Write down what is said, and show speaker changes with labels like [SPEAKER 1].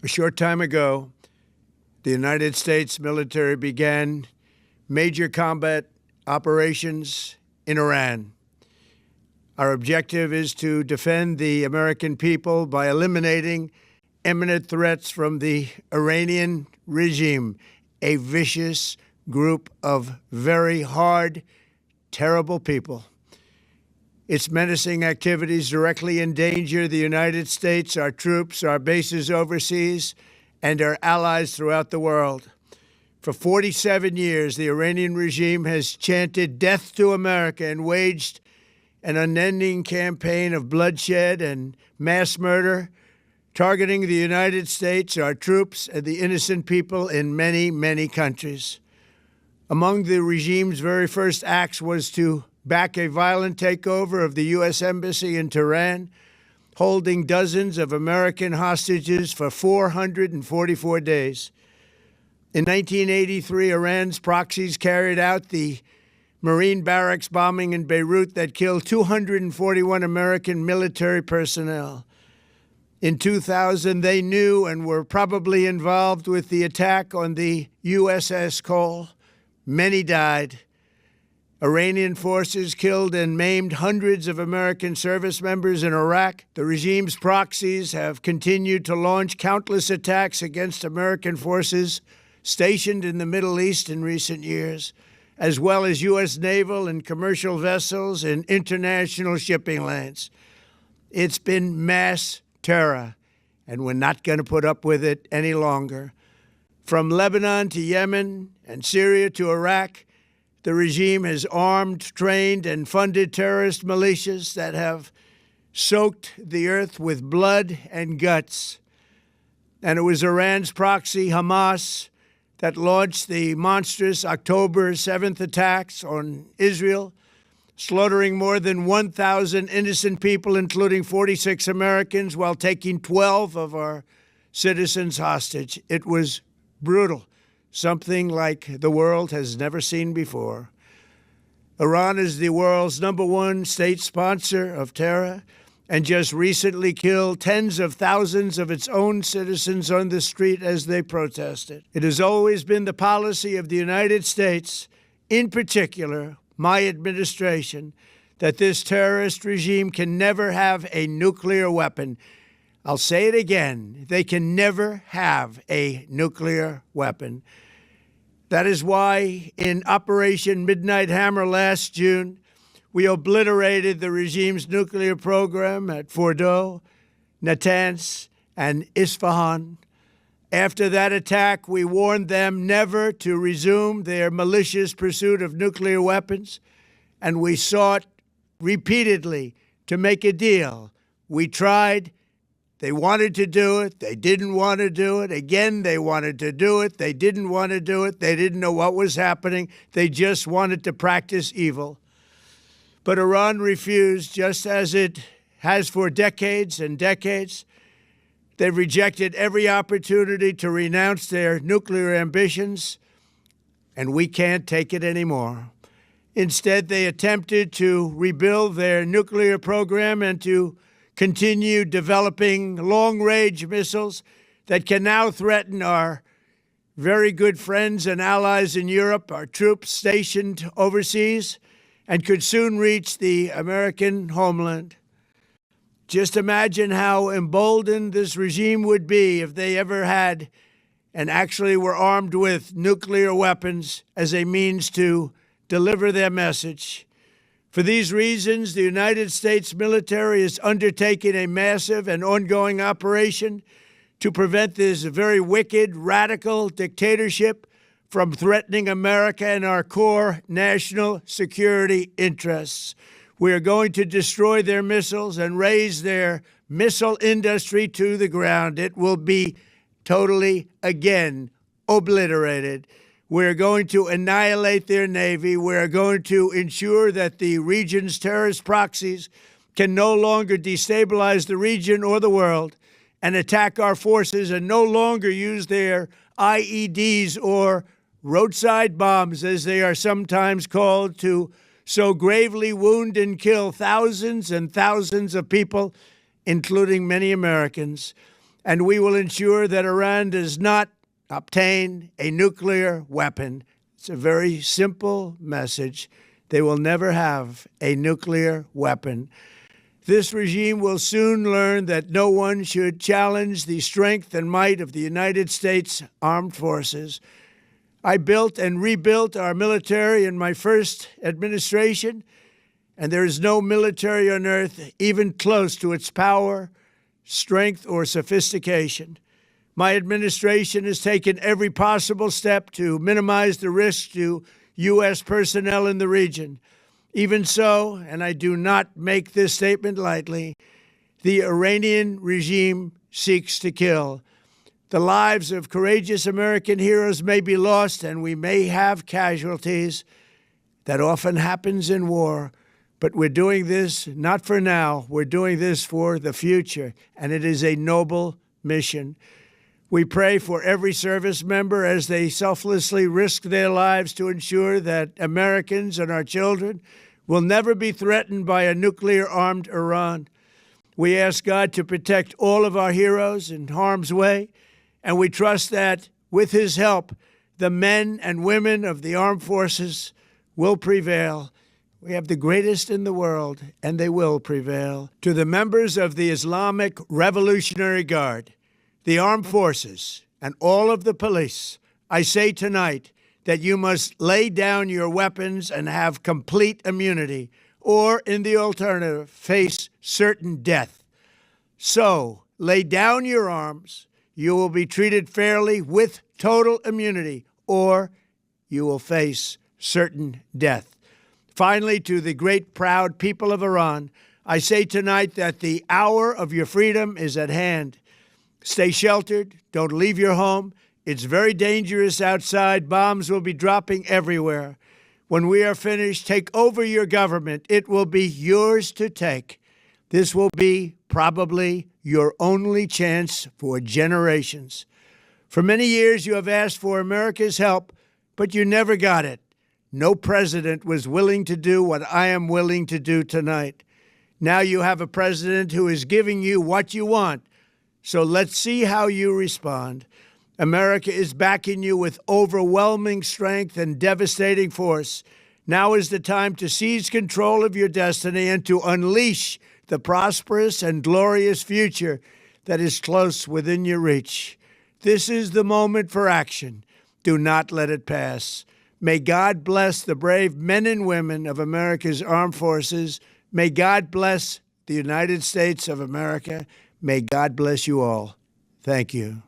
[SPEAKER 1] A short time ago, the United States military began major combat operations in Iran. Our objective is to defend the American people by eliminating imminent threats from the Iranian regime, a vicious group of very hard, terrible people. Its menacing activities directly endanger the United States, our troops, our bases overseas, and our allies throughout the world. For 47 years, the Iranian regime has chanted death to America and waged an unending campaign of bloodshed and mass murder, targeting the United States, our troops, and the innocent people in many, many countries. Among the regime's very first acts was to back a violent takeover of the U.S. Embassy in Tehran, holding dozens of American hostages for 444 days. In 1983, Iran's proxies carried out the Marine barracks bombing in Beirut that killed 241 American military personnel. In 2000, they knew and were probably involved with the attack on the USS Cole. Many died. Iranian forces killed and maimed hundreds of American service members in Iraq. The regime's proxies have continued to launch countless attacks against American forces stationed in the Middle East in recent years, as well as U.S. naval and commercial vessels in international shipping lanes. It's been mass terror, and we're not going to put up with it any longer. From Lebanon to Yemen and Syria to Iraq, the regime has armed, trained, and funded terrorist militias that have soaked the earth with blood and guts. And it was Iran's proxy, Hamas, that launched the monstrous October 7th attacks on Israel, slaughtering more than 1,000 innocent people, including 46 Americans, while taking 12 of our citizens hostage. It was brutal, something like the world has never seen before. Iran is the world's #1 state sponsor of terror and just recently killed tens of thousands of its own citizens on the street as they protested. It has always been the policy of the United States, in particular, my administration, that this terrorist regime can never have a nuclear weapon. I'll say it again. They can never have a nuclear weapon. That is why in Operation Midnight Hammer last June, we obliterated the regime's nuclear program at Fordow, Natanz, and Isfahan. After that attack, we warned them never to resume their malicious pursuit of nuclear weapons, and we sought repeatedly to make a deal. We tried. They wanted to do it. They didn't want to do it. Again, they wanted to do it. They didn't want to do it. They didn't know what was happening. They just wanted to practice evil. But Iran refused, just as it has for decades and decades. They've rejected every opportunity to renounce their nuclear ambitions, and we can't take it anymore. Instead, they attempted to rebuild their nuclear program and to continue developing long-range missiles that can now threaten our very good friends and allies in Europe, our troops stationed overseas, and could soon reach the American homeland. Just imagine how emboldened this regime would be if they ever had and actually were armed with nuclear weapons as a means to deliver their message. For these reasons, the United States military is undertaking a massive and ongoing operation to prevent this very wicked, radical dictatorship from threatening America and our core national security interests. We are going to destroy their missiles and raise their missile industry to the ground. It will be totally, again, obliterated. We're going to annihilate their Navy. We're going to ensure that the region's terrorist proxies can no longer destabilize the region or the world and attack our forces and no longer use their IEDs or roadside bombs, as they are sometimes called, to so gravely wound and kill thousands and thousands of people, including many Americans. and we will ensure that Iran does not obtain a nuclear weapon. It's a very simple message. They will never have a nuclear weapon. This regime will soon learn that no one should challenge the strength and might of the United States Armed Forces. I built and rebuilt our military in my first administration, and there is no military on earth even close to its power, strength, or sophistication. My administration has taken every possible step to minimize the risk to U.S. personnel in the region. Even so, and I do not make this statement lightly, the Iranian regime seeks to kill. The lives of courageous American heroes may be lost, and we may have casualties. That often happens in war. But we're doing this not for now. We're doing this for the future, and it is a noble mission. We pray for every service member as they selflessly risk their lives to ensure that Americans and our children will never be threatened by a nuclear-armed Iran. We ask God to protect all of our heroes in harm's way, and we trust that, with His help, the men and women of the armed forces will prevail. We have the greatest in the world, and they will prevail. To the members of the Islamic Revolutionary Guard, the armed forces, and all of the police, I say tonight that you must lay down your weapons and have complete immunity, or, in the alternative, face certain death. So, lay down your arms. You will be treated fairly with total immunity, or you will face certain death. Finally, to the great, proud people of Iran, I say tonight that the hour of your freedom is at hand. Stay sheltered. Don't leave your home. It's very dangerous outside. Bombs will be dropping everywhere. When we are finished, take over your government. It will be yours to take. This will be probably your only chance for generations. For many years, you have asked for America's help, but you never got it. No president was willing to do what I am willing to do tonight. Now you have a president who is giving you what you want. So let's see how you respond. America is backing you with overwhelming strength and devastating force. Now is the time to seize control of your destiny and to unleash the prosperous and glorious future that is close within your reach. This is the moment for action. Do not let it pass. May God bless the brave men and women of America's armed forces. May God bless the United States of America. May God bless you all. Thank you.